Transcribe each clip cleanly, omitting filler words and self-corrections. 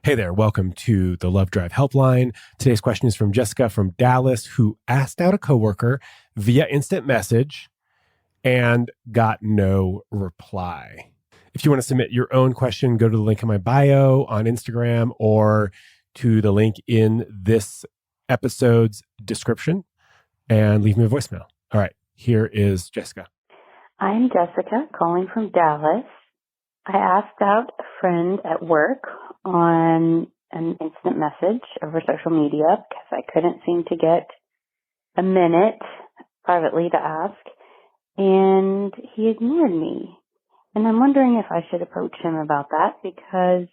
Hey there, welcome to the Love Drive Helpline. Today's question is from Jessica from Dallas, who asked out a coworker via instant message and got no reply. If you want to submit your own question, go to the link in my bio on Instagram or to the link in this episode's description and leave me a voicemail. All right, here is Jessica. I'm Jessica calling from Dallas. I asked out a friend at work on an instant message over social media because I couldn't seem to get a minute privately to ask, and he ignored me. And I'm wondering if I should approach him about that because,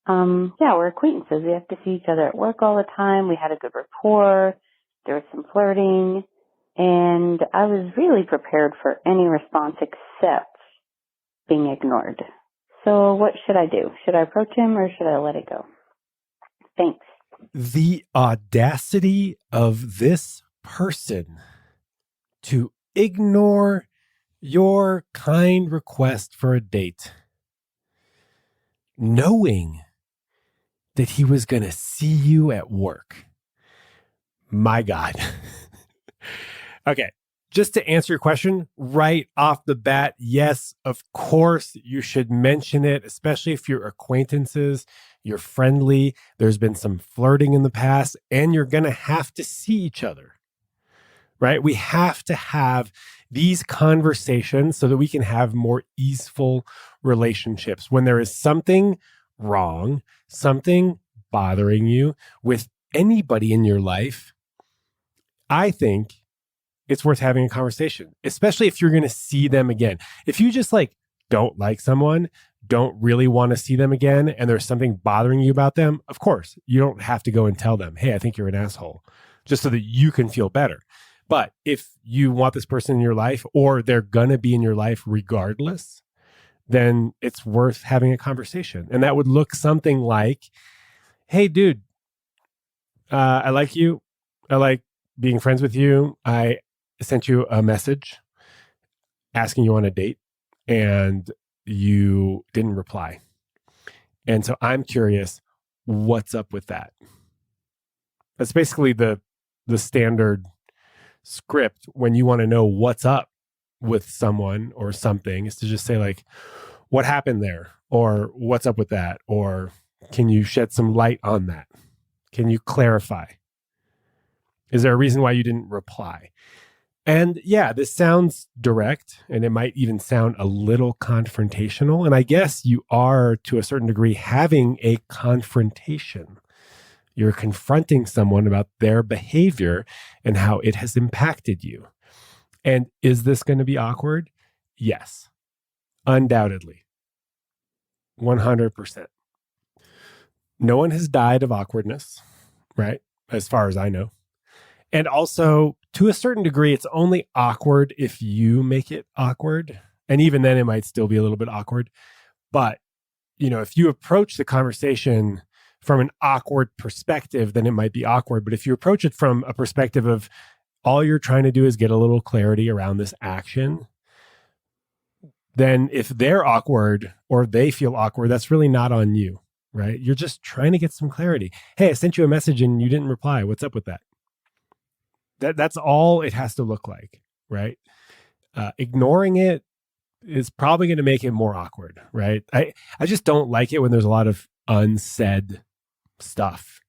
we're acquaintances. We have to see each other at work all the time. We had a good rapport. There was some flirting, and I was really prepared for any response except being ignored. So what should I do? Should I approach him or should I let it go? Thanks. The audacity of this person to ignore your kind request for a date, knowing that he was going to see you at work. My God. Okay. Just to answer your question right off the bat, yes, of course, you should mention it, especially if you're acquaintances, you're friendly, there's been some flirting in the past, and you're going to have to see each other, right? We have to have these conversations so that we can have more easeful relationships. When there is something wrong, something bothering you with anybody in your life, I think it's worth having a conversation, especially if you're going to see them again. If you just don't like someone, don't really want to see them again, and there's something bothering you about them, of course, you don't have to go and tell them, hey, I think you're an asshole, just so that you can feel better. But if you want this person in your life, or they're going to be in your life regardless, then it's worth having a conversation. And that would look something like, hey, dude, I like you. I like being friends with you. I sent you a message asking you on a date and you didn't reply. And so I'm curious, what's up with that? That's basically the standard script when you want to know what's up with someone or something, is to just say what happened there? Or what's up with that? Or can you shed some light on that? Can you clarify? Is there a reason why you didn't reply? And yeah, this sounds direct, and it might even sound a little confrontational. And I guess you are, to a certain degree, having a confrontation. You're confronting someone about their behavior and how it has impacted you. And is this going to be awkward? Yes, undoubtedly. 100%. No one has died of awkwardness, right? As far as I know. And also, to a certain degree, it's only awkward if you make it awkward. And even then, it might still be a little bit awkward. But, if you approach the conversation from an awkward perspective, then it might be awkward. But if you approach it from a perspective of all you're trying to do is get a little clarity around this action, then if they're awkward or they feel awkward, that's really not on you, right? You're just trying to get some clarity. Hey, I sent you a message and you didn't reply. What's up with that? That's all it has to look like, right? Ignoring it is probably going to make it more awkward, right? I just don't like it when there's a lot of unsaid stuff.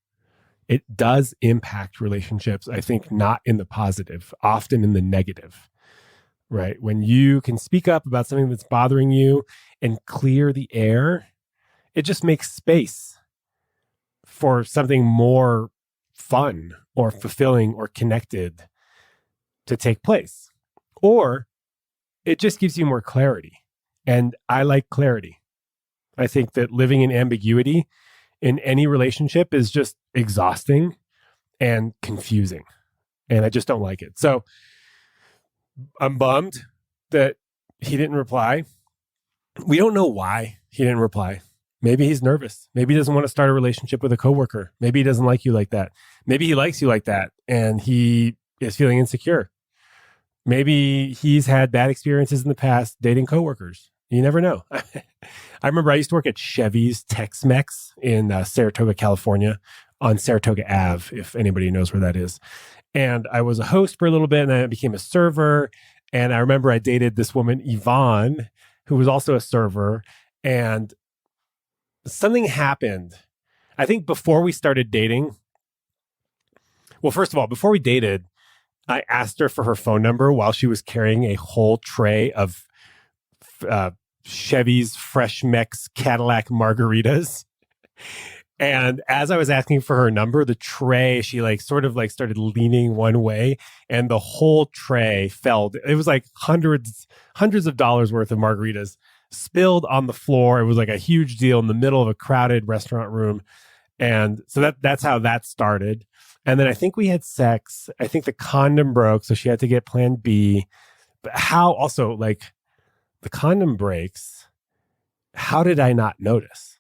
It does impact relationships, I think, not in the positive, often in the negative, right? When you can speak up about something that's bothering you and clear the air, it just makes space for something more fun or fulfilling or connected to take place. Or it just gives you more clarity. And I like clarity. I think that living in ambiguity in any relationship is just exhausting and confusing. And I just don't like it. So I'm bummed that he didn't reply. We don't know why he didn't reply. Maybe he's nervous. Maybe he doesn't want to start a relationship with a coworker. Maybe he doesn't like you like that. Maybe he likes you like that and he is feeling insecure. Maybe he's had bad experiences in the past dating coworkers You never know. I remember I used to work at Chevy's Tex-Mex in Saratoga, California, on Saratoga Ave, if anybody knows where that is. And I was a host for a little bit, and then I became a server. And I remember I dated this woman, Yvonne, who was also a server. And something happened. I think before we started dating, well, first of all, before we dated, I asked her for her phone number while she was carrying a whole tray of Chevy's Fresh Mex Cadillac margaritas. And as I was asking for her number, the tray, she sort of started leaning one way, and the whole tray fell. It was like hundreds of dollars worth of margaritas spilled on the floor. It was like a huge deal in the middle of a crowded restaurant room. And so that's how that started. And then I think we had sex. I think the condom broke, so she had to get plan B. But how also, the condom breaks, how did I not notice?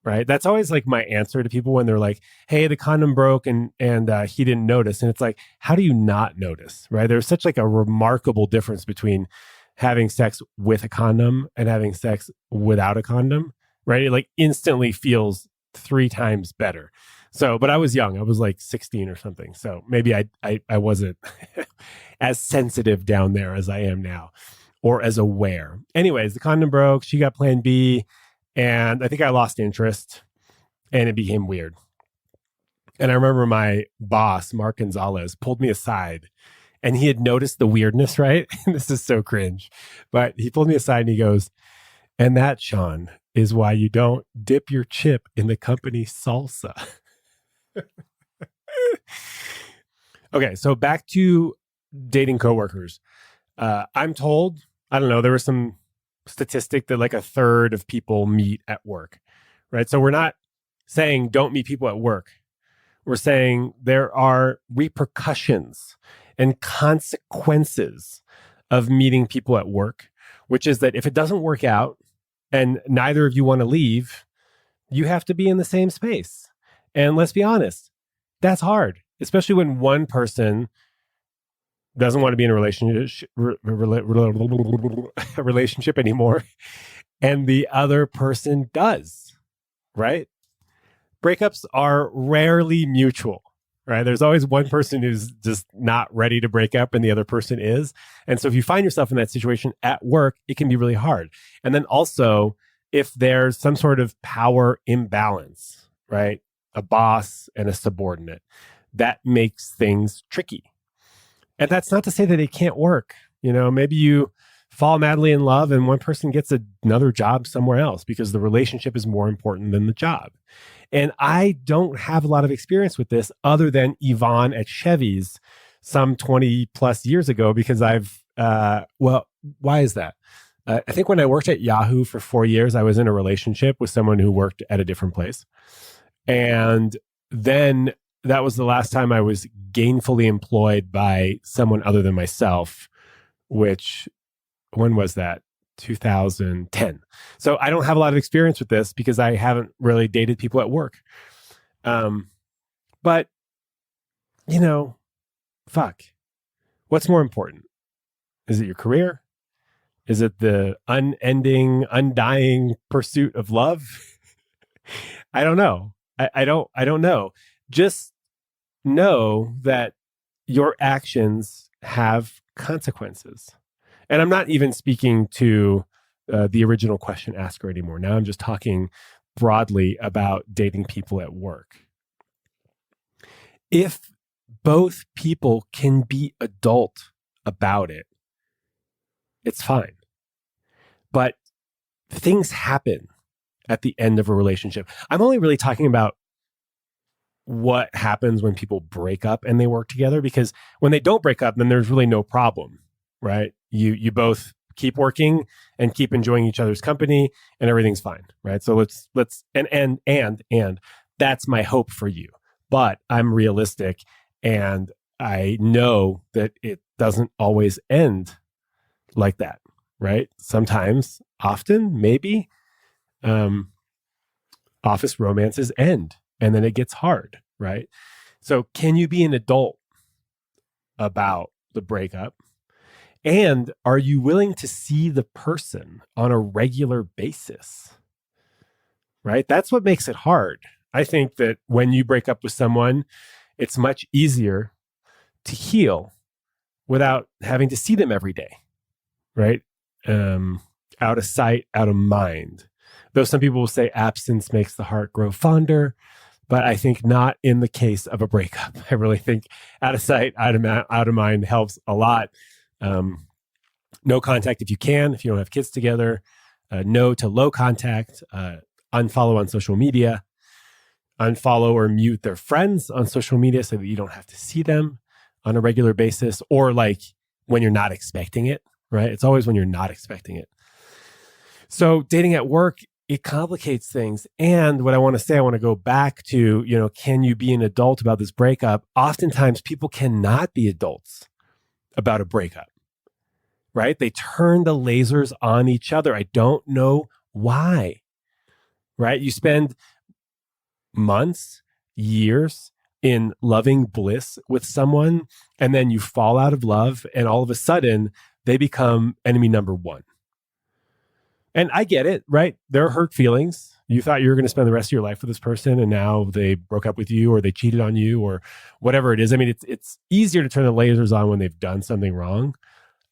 Right? That's always my answer to people when they're like, hey, the condom broke and he didn't notice. And it's like, how do you not notice? Right? There's such a remarkable difference between having sex with a condom and having sex without a condom, right? It instantly feels 3 times better. So, but I was young. I was 16 or something. So maybe I wasn't as sensitive down there as I am now, or as aware. Anyways, the condom broke. She got plan B. And I think I lost interest, and it became weird. And I remember my boss, Mark Gonzalez, pulled me aside, and he had noticed the weirdness, right? This is so cringe. But he pulled me aside and he goes, and that, Sean, is why you don't dip your chip in the company salsa. Okay, so back to dating coworkers. I'm told, I don't know, there was some statistic that 1/3 of people meet at work, right? So we're not saying don't meet people at work. We're saying there are repercussions and consequences of meeting people at work, which is that if it doesn't work out and neither of you want to leave, you have to be in the same space. And let's be honest, that's hard, especially when one person doesn't want to be in a relationship anymore, and the other person does, right? Breakups are rarely mutual, right? There's always one person who's just not ready to break up and the other person is. And so if you find yourself in that situation at work, it can be really hard. And then also, if there's some sort of power imbalance, right? A boss and a subordinate, that makes things tricky. And that's not to say that it can't work. Maybe you fall madly in love and one person gets another job somewhere else because the relationship is more important than the job. And I don't have a lot of experience with this other than Yvonne at Chevy's some 20 plus years ago, because why is that? I think when I worked at Yahoo for 4 years, I was in a relationship with someone who worked at a different place. And then that was the last time I was gainfully employed by someone other than myself, which, when was that? 2010. So I don't have a lot of experience with this because I haven't really dated people at work. But, fuck. What's more important? Is it your career? Is it the unending, undying pursuit of love? I don't know. I don't know. Just know that your actions have consequences. And I'm not even speaking to the original question asker anymore. Now I'm just talking broadly about dating people at work. If both people can be adult about it, it's fine. But things happen at the end of a relationship. I'm only really talking about what happens when people break up and they work together, because when they don't break up, then there's really no problem, right? You both keep working and keep enjoying each other's company and everything's fine, right? So let's and that's my hope for you. But I'm realistic and I know that it doesn't always end like that, right? Sometimes, often, maybe, office romances end and then it gets hard, right? So can you be an adult about the breakup And are you willing to see the person on a regular basis? Right? That's what makes it hard. I think that when you break up with someone, it's much easier to heal without having to see them every day, right? Out of sight, out of mind. Though some people will say absence makes the heart grow fonder, but I think not in the case of a breakup. I really think out of sight, out of mind helps a lot. No contact if you can, if you don't have kids together. No to low contact. Unfollow on social media. Unfollow or mute their friends on social media so that you don't have to see them on a regular basis, or like when you're not expecting it, right? It's always when you're not expecting it. So dating at work, it complicates things. And what I want to say, I want to go back to, can you be an adult about this breakup? Oftentimes people cannot be adults about a breakup, right? They turn the lasers on each other. I don't know why, right? You spend months, years in loving bliss with someone, and then you fall out of love, and all of a sudden they become enemy number one. And I get it, right? There are hurt feelings. You thought you were going to spend the rest of your life with this person, and now they broke up with you, or they cheated on you, or whatever it is. I mean, it's easier to turn the lasers on when they've done something wrong.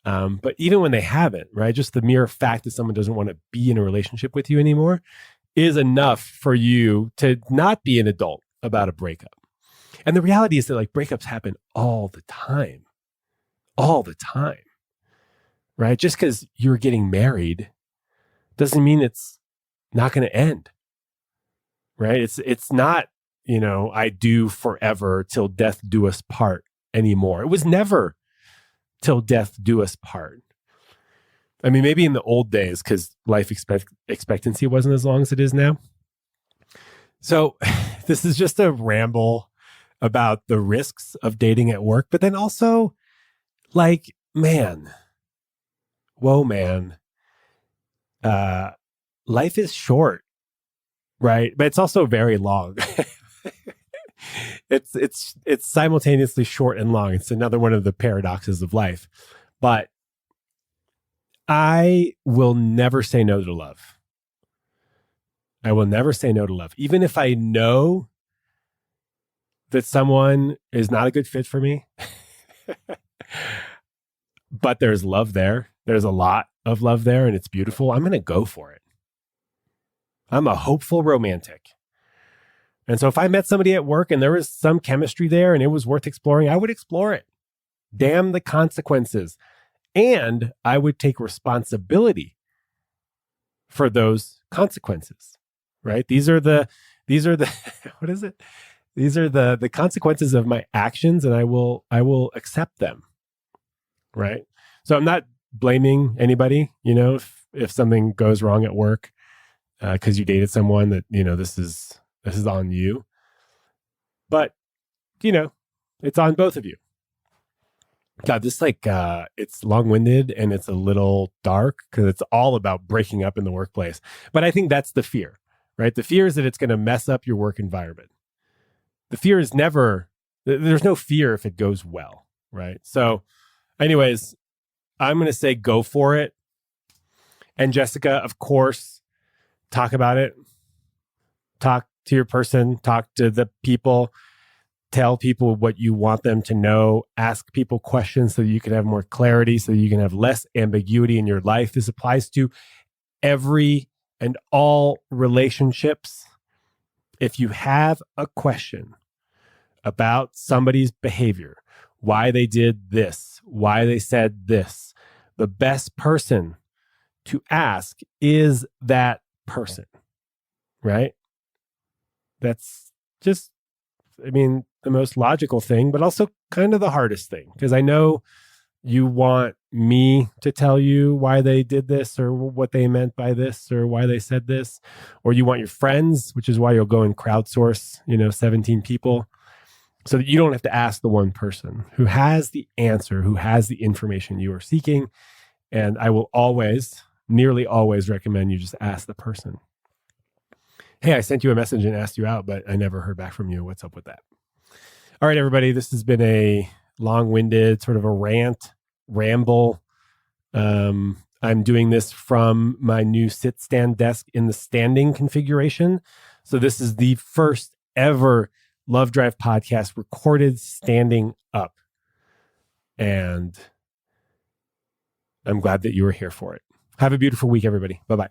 But even when they haven't, right? Just the mere fact that someone doesn't want to be in a relationship with you anymore is enough for you to not be an adult about a breakup. And the reality is that like breakups happen all the time, right? Just because you're getting married doesn't mean it's not going to end, right? It's not, I do forever till death do us part anymore. It was never till death do us part. I mean, maybe in the old days, because life expectancy wasn't as long as it is now. So this is just a ramble about the risks of dating at work, but then also like, man, life is short, right? But it's also very long. It's simultaneously short and long. It's another one of the paradoxes of life. But I will never say no to love. I will never say no to love. Even if I know that someone is not a good fit for me, but there's love there. There's a lot of love there and it's beautiful. I'm going to go for it. I'm a hopeful romantic. And so if I met somebody at work and there was some chemistry there and it was worth exploring, I would explore it. Damn the consequences. And I would take responsibility for those consequences, right? These are the, what is it? These are the consequences of my actions, and I will accept them, right? So I'm not blaming anybody, if something goes wrong at work because you dated someone that, this is on you. But, it's on both of you. God, this it's long-winded and it's a little dark because it's all about breaking up in the workplace. But I think that's the fear, right? The fear is that it's going to mess up your work environment. The fear is there's no fear if it goes well, right? So anyways, I'm going to say go for it. And Jessica, of course, talk about it. Talk to your person, talk to the people, tell people what you want them to know, ask people questions so that you can have more clarity, so that you can have less ambiguity in your life. This applies to every and all relationships. If you have a question about somebody's behavior, why they did this, why they said this, the best person to ask is that person, right? That's just, the most logical thing, but also kind of the hardest thing, because I know you want me to tell you why they did this or what they meant by this or why they said this, or you want your friends, which is why you'll go and crowdsource, 17 people, so that you don't have to ask the one person who has the answer, who has the information you are seeking. And I will nearly always recommend you just ask the person. Hey, I sent you a message and asked you out, but I never heard back from you. What's up with that? All right, everybody, this has been a long-winded sort of a ramble I'm doing this from my new sit-stand desk in the standing configuration. So this is the first ever Love Drive podcast recorded standing up. And I'm glad that you were here for it. Have a beautiful week, everybody. Bye-bye.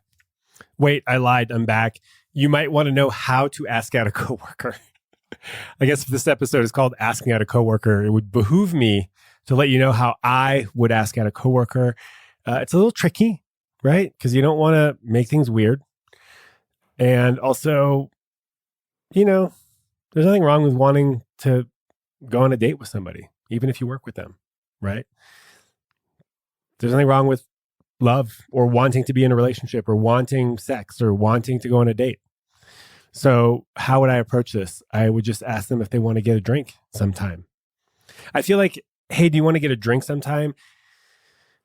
Wait, I lied. I'm back. You might want to know how to ask out a coworker. I guess if this episode is called Asking Out a Coworker, it would behoove me to let you know how I would ask out a coworker. It's a little tricky, right? Because you don't want to make things weird. And also, you know, there's nothing wrong with wanting to go on a date with somebody, even if you work with them, right? There's nothing wrong with love or wanting to be in a relationship or wanting sex or wanting to go on a date. So how would I approach this? I would just ask them if they want to get a drink sometime. I feel like, hey, do you want to get a drink sometime?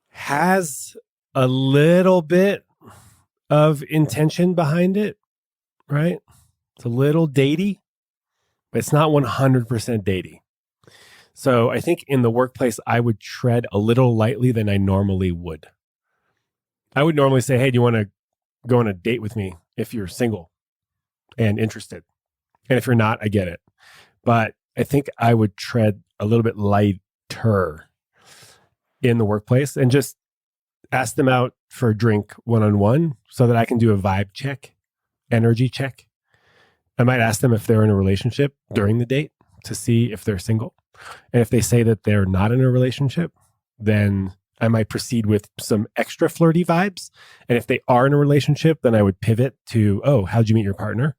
Has a little bit of intention behind it, right? It's a little datey, but it's not 100% datey. So I think in the workplace, I would tread a little lightly than I normally would. I would normally say, hey, do you want to go on a date with me if you're single and interested? And if you're not, I get it. But I think I would tread a little bit lighter in the workplace and just ask them out for a drink one-on-one so that I can do a vibe check, energy check. I might ask them if they're in a relationship during the date to see if they're single. And if they say that they're not in a relationship, then I might proceed with some extra flirty vibes. And if they are in a relationship, then I would pivot to, oh, how'd you meet your partner?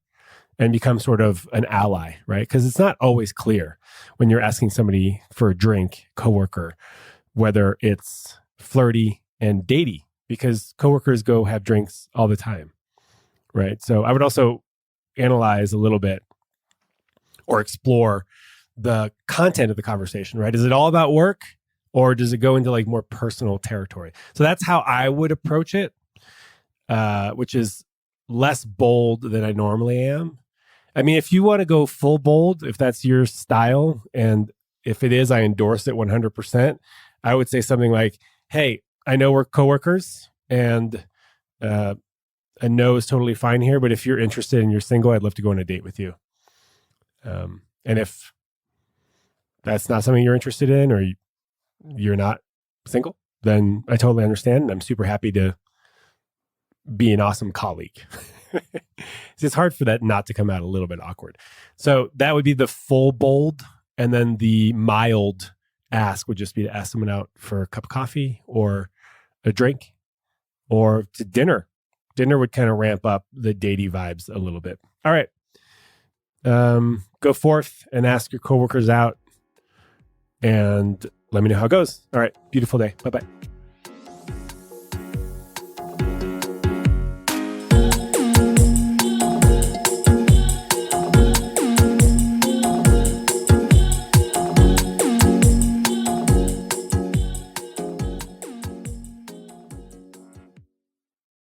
And become sort of an ally, right? Because it's not always clear when you're asking somebody for a drink, coworker, whether it's flirty and datey, because coworkers go have drinks all the time, right? So I would also analyze a little bit or explore the content of the conversation, right? Is it all about work or does it go into like more personal territory? So that's how I would approach it, which is less bold than I normally am. I mean, if you want to go full bold, if that's your style, and if it is, I endorse it 100%. I would say something like, hey, I know we're coworkers and a no is totally fine here, but if you're interested and you're single, I'd love to go on a date with you. And if that's not something you're interested in or you're not single, then I totally understand. I'm super happy to be an awesome colleague. It's hard for that not to come out a little bit awkward. So that would be the full bold. And then the mild ask would just be to ask someone out for a cup of coffee or a drink or to dinner. Dinner would kind of ramp up the datey vibes a little bit. All right. Go forth and ask your coworkers out and let me know how it goes. All right. Beautiful day. Bye-bye.